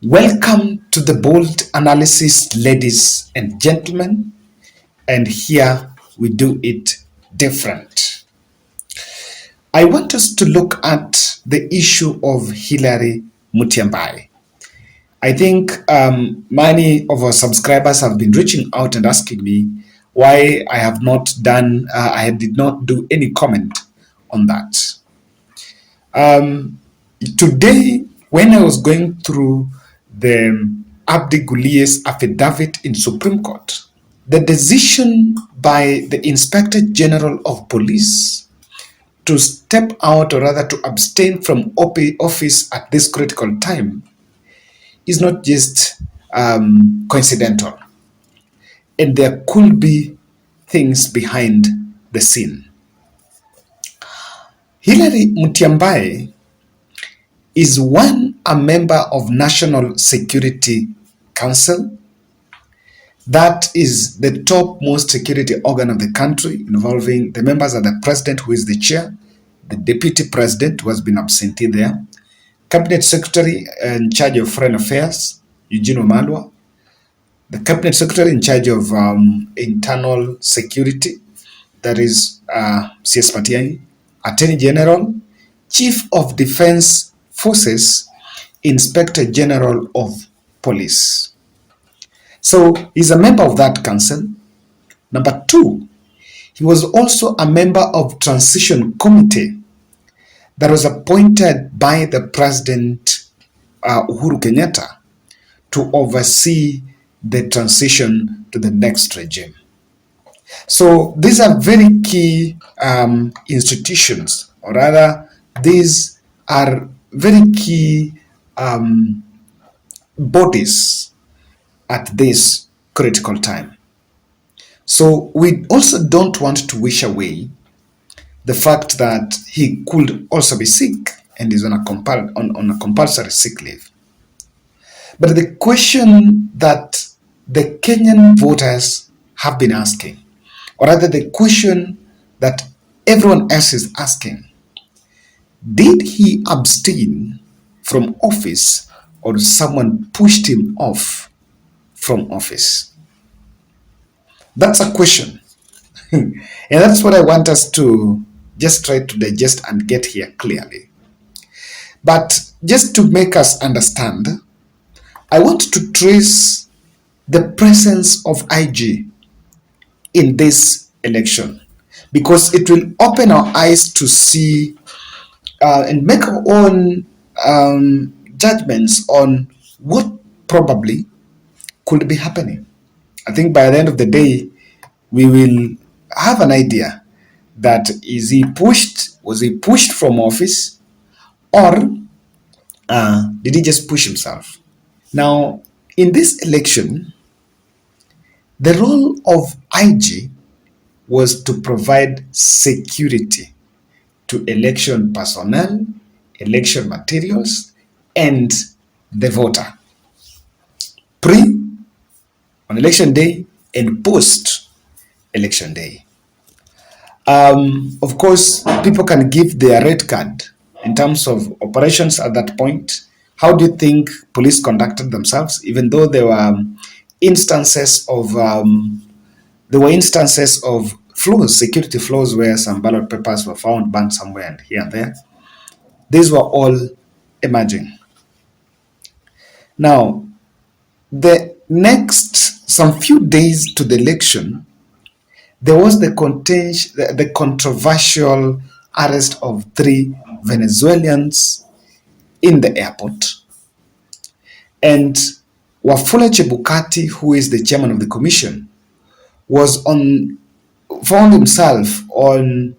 Welcome to the bold analysis, ladies and gentlemen. And here we do it different. I want us to look at the issue of Hillary Mutyambai. I think many of our subscribers have been reaching out and asking me why I did not do any comment on that. Today, when I was going through the Abdi Gulier's affidavit in Supreme Court, the decision by the Inspector General of Police to step out, or rather to abstain from office at this critical time, is not just coincidental. And there could be things behind the scene. Hillary Mutyambai is a member of National Security Council. That is the topmost security organ of the country, involving the members of the president, who is the chair, the deputy president, who has been absentee there, cabinet secretary in charge of foreign affairs, Eugene Omalwa, the cabinet secretary in charge of internal security, that is CS Matiang'i, attorney general, chief of defense forces, inspector general of police. So he's a member of that council. Number two, he was also a member of transition committee that was appointed by the president Uhuru Kenyatta to oversee the transition to the next regime. So these are very key institutions, or rather, these are very key bodies at this critical time. So we also don't want to wish away the fact that he could also be sick and is on a compulsory sick leave. But the question that the Kenyan voters have been asking, or rather the question that everyone else is asking, did he abstain from office, or someone pushed him off from office? That's a question. And that's what I want us to just try to digest and get here clearly. But just to make us understand, I want to trace the presence of IG in this election, because it will open our eyes to see and make our own judgments on what probably could be happening. I think by the end of the day, we will have an idea that was he pushed from office, or did he just push himself? Now, in this election, the role of IG was to provide security to election personnel, election materials, and the voter, pre, on election day, and post election day. Of course, people can give their red card in terms of operations at that point. How do you think police conducted themselves, even though there were instances of flaws, security flaws, where some ballot papers were found burned somewhere and here and there? These were all emerging. Now, the next some few days to the election, there was the controversial arrest of 3 Venezuelans in the airport. And Wafula Chebukati, who is the chairman of the commission, found himself on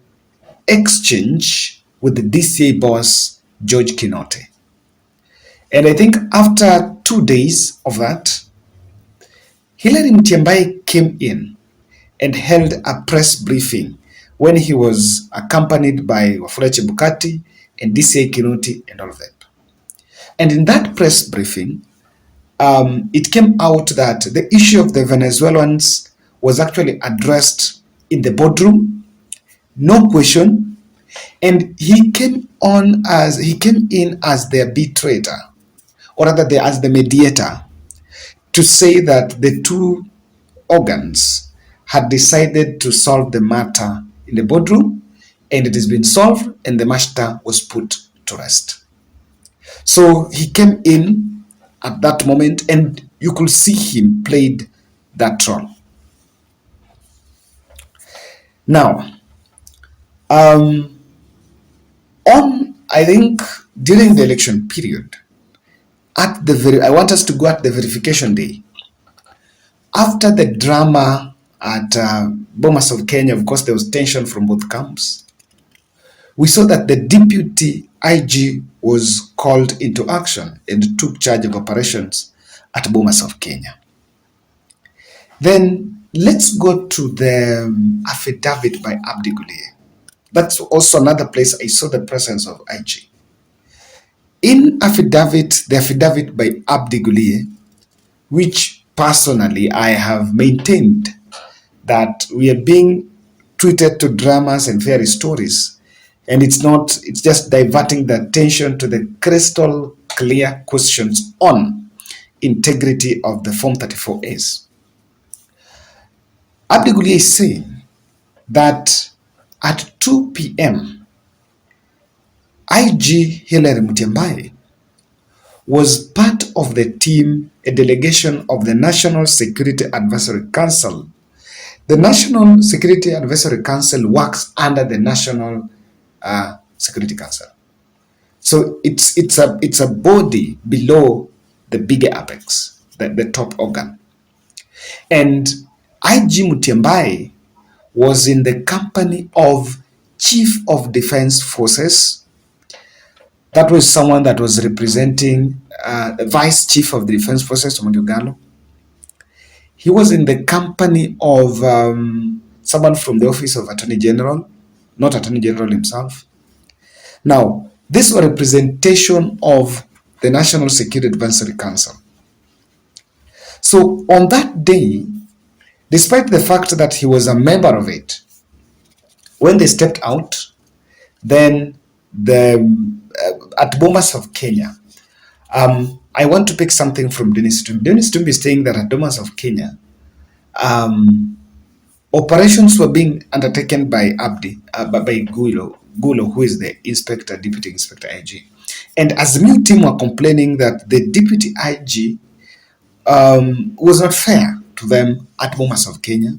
exchange with the DCA boss, George Kinoti. And I think after 2 days of that, Hillary Mutyambai came in and held a press briefing when he was accompanied by Wafula Chebukati and DCA Kinoti and all of them. And in that press briefing, it came out that the issue of the Venezuelans was actually addressed in the boardroom, no question, and he came in as their betrayer, or rather as the mediator, to say that the two organs had decided to solve the matter in the boardroom, and it has been solved, and the matter was put to rest. So he came in at that moment, and you could see him played that role. Now, I think during the election period, I want us to go at the verification day. After the drama at Bomas of Kenya, of course, there was tension from both camps. We saw that the deputy IG was called into action and took charge of operations at Bomas of Kenya. Then let's go to the affidavit by Abdi Guliye. That's also another place I saw the presence of IG. In the affidavit by Abdi Guliye, which personally I have maintained that we are being treated to dramas and fairy stories, and it's just diverting the attention to the crystal clear questions on integrity of the Form 34As. Abdi Guliye is saying that at 2 p.m., IG Hilary Mutyambai was part of the team, a delegation of the National Security Advisory Council. The National Security Advisory Council works under the National Security Council. So it's a body below the bigger apex, the top organ. And IG Mutyambai was in the company of Chief of Defense Forces. That was someone that was representing the Vice Chief of the Defense Forces, Oduor. He was in the company of someone from the Office of Attorney General, not Attorney General himself. Now, this was a representation of the National Security Advisory Council. So on that day, despite the fact that he was a member of it, when they stepped out, then at Bomas of Kenya, I want to pick something from Dennis Tumbi. Dennis Tumbi is saying that at Bomas of Kenya, operations were being undertaken by by Gulo, who is the deputy inspector IG. And as the new team were complaining that the deputy IG was not fair to them at Bomas of Kenya,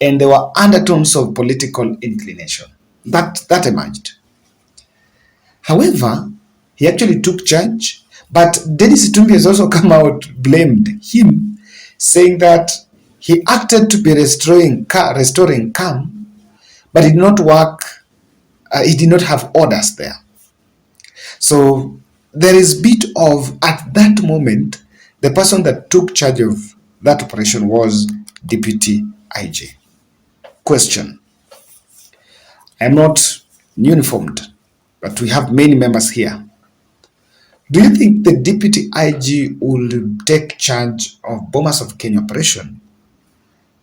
and there were undertones of political inclination. That emerged. However, he actually took charge, but Dennis Itumbi has also come out, blamed him, saying that he acted to be restoring calm, but it did not work. He did not have orders there. So there is a bit of, at that moment, the person that took charge of that operation was Deputy IG. Question. I'm not uniformed, but we have many members here. Do you think the Deputy IG will take charge of Bomas of Kenya operation,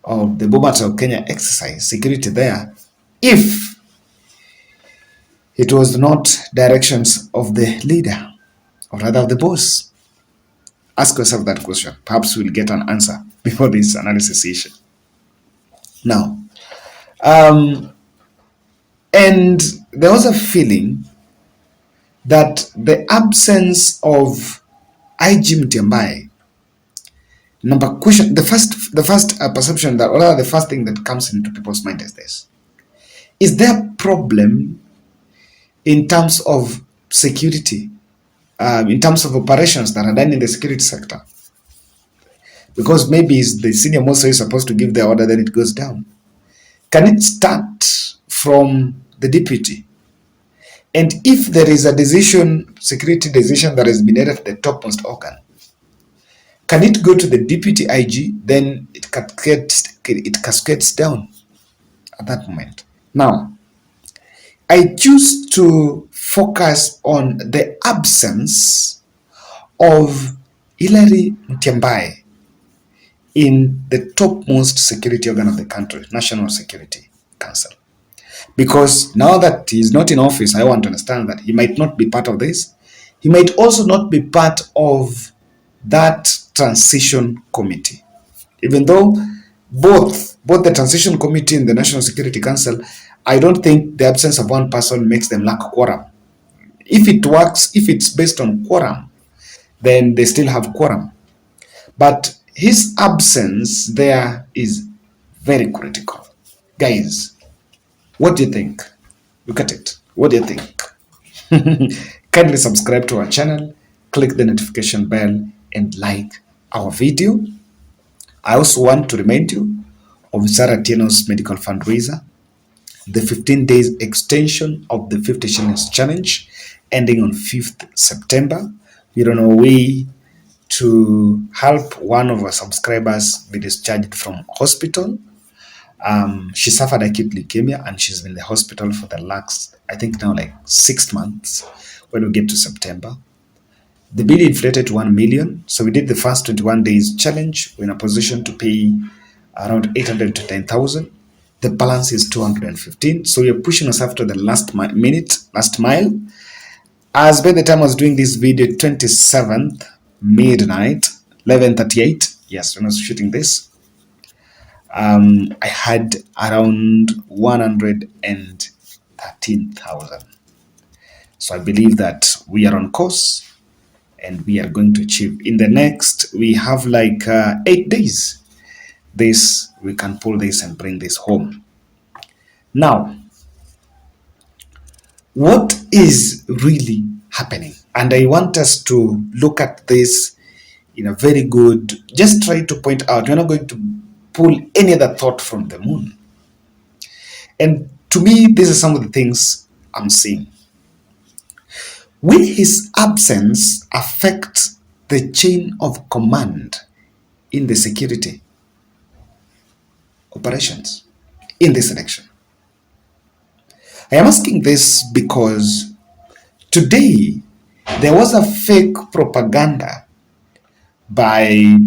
or the Bomas of Kenya exercise, security there, if it was not directions of the leader, or rather of the boss? Ask yourself that question. Perhaps we'll get an answer before this analysis session. Now, and there was a feeling that the absence of IG Mutyambai, the first perception that, or rather the first thing that comes into people's mind is this: is there a problem in terms of security, in terms of operations that are done in the security sector? Because maybe the senior most is supposed to give the order, then it goes down. Can it start from the deputy? And if there is a security decision that has been made at the topmost organ, can it go to the deputy IG? Then it cascades down at that moment. Now, I choose to focus on the absence of Hilary Mutyambai in the topmost security organ of the country, National Security Council. Because now that he's not in office, I want to understand that he might not be part of this. he might also not be part of that transition committee. Even though both the transition committee and the National Security Council, I don't think the absence of one person makes them lack quorum. If it works, if it's based on quorum, then they still have quorum. But his absence there is very critical. Guys, what do you think? Look at it. What do you think? Kindly subscribe to our channel, click the notification bell, and like our video. I also want to remind you of Sarah Tieno's medical fundraiser, the 15 days extension of the 50 shillings challenge ending on 5th September. We're on our way to help one of our subscribers be discharged from hospital. She suffered acute leukemia and she's been in the hospital for the last, I think now like 6 months when we get to September. The bill inflated to 1 million. So we did the first 21 days challenge. We're in a position to pay around 800 to 10,000. The balance is 215. So we're pushing ourselves to the last mile. As by the time I was doing this video, 27th, midnight, 11:38. Yes, when I was shooting this, I had around 113,000. So I believe that we are on course and we are going to achieve. In the next, we have like 8 days. We can pull this and bring this home. Now, what is really happening? And I want us to look at this in a very good, just try to point out, we're not going to pull any other thought from the moon. And to me, these are some of the things I'm seeing. Will his absence affect the chain of command in the security operations in this election? I am asking this because today there was a fake propaganda by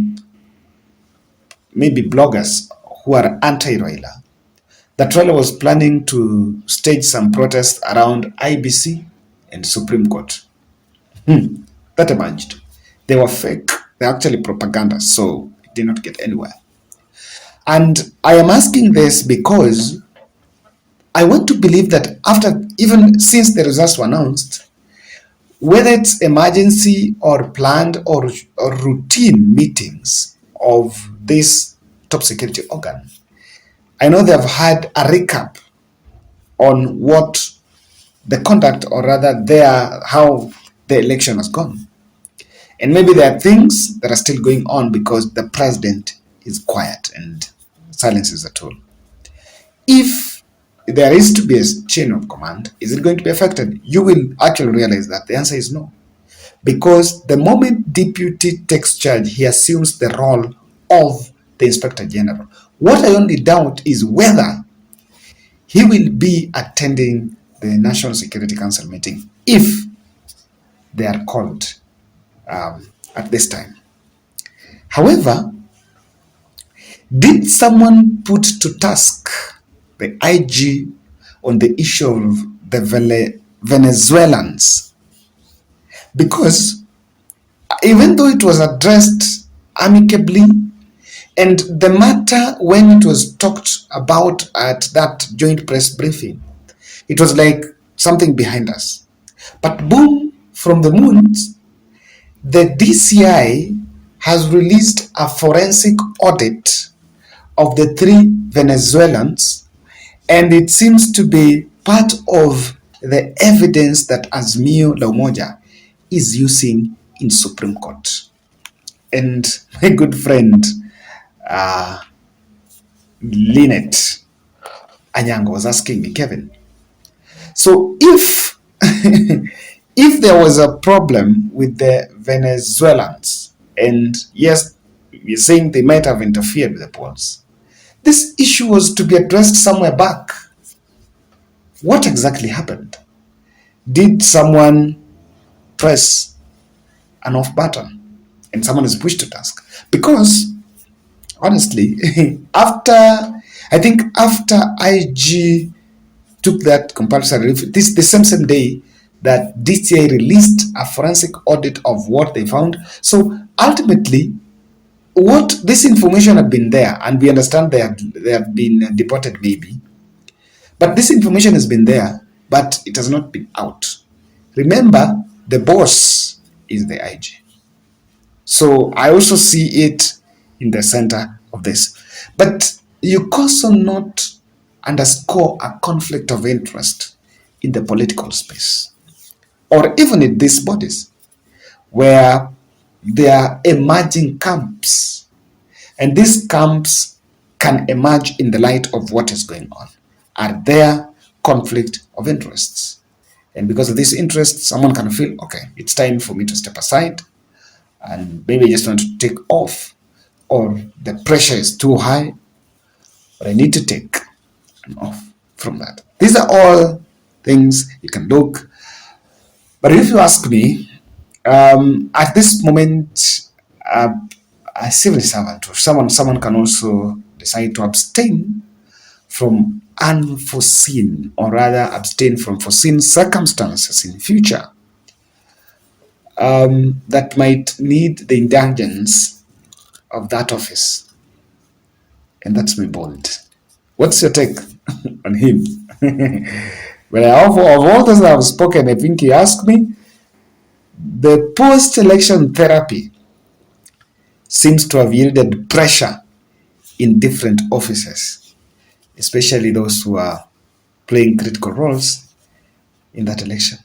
maybe bloggers who are anti-Raila that Raila was planning to stage some protests around IBC and Supreme Court. That emerged. They were fake. They're actually propaganda, so it did not get anywhere. And I am asking this because I want to believe that even since the results were announced, whether it's emergency or planned or routine meetings of this top security organ, I know they've had a recap on what the conduct, or rather how the election has gone. And maybe there are things that are still going on because the president is quiet and silence is a tool. If there is to be a chain of command, is it going to be affected? You will actually realize that the answer is no. Because the moment deputy takes charge, he assumes the role of the inspector general. What I only doubt is whether he will be attending the National Security Council meeting if they are called at this time. However, did someone put to task the IG on the issue of the Venezuelans? Because even though it was addressed amicably, and the matter, when it was talked about at that joint press briefing, it was like something behind us. But boom, from the moons, the DCI has released a forensic audit of the 3 Venezuelans, and it seems to be part of the evidence that Azimio La Umoja is using in Supreme Court. And my good friend Lynette Anyango was asking me, Kevin, so if if there was a problem with the Venezuelans, and yes, we're saying they might have interfered with the polls, this issue was to be addressed somewhere back. What exactly happened? Did someone press an off button and someone is pushed to task? Because honestly, after IG took that compulsory relief, the same day, that DCI released a forensic audit of what they found. So ultimately, what this information had been there, and we understand they have been deported maybe, but this information has been there, but it has not been out. Remember, the boss is the IG. So I also see it in the center of this. But you also not underscore a conflict of interest in the political space, or even in these bodies, where there are emerging camps. And these camps can emerge in the light of what is going on. Are there conflict of interests? And because of these interests, someone can feel, okay, it's time for me to step aside and maybe I just want to take off, or the pressure is too high, but I need to take off from that. These are all things you can look. But if you ask me, at this moment, a civil servant or someone can also decide to abstain from unforeseen, or rather abstain from foreseen circumstances in future that might need the indulgence of that office. And that's my bold. What's your take on him? Well, of all those that have spoken, I think he asked me, the post-election therapy seems to have yielded pressure in different offices, especially those who are playing critical roles in that election.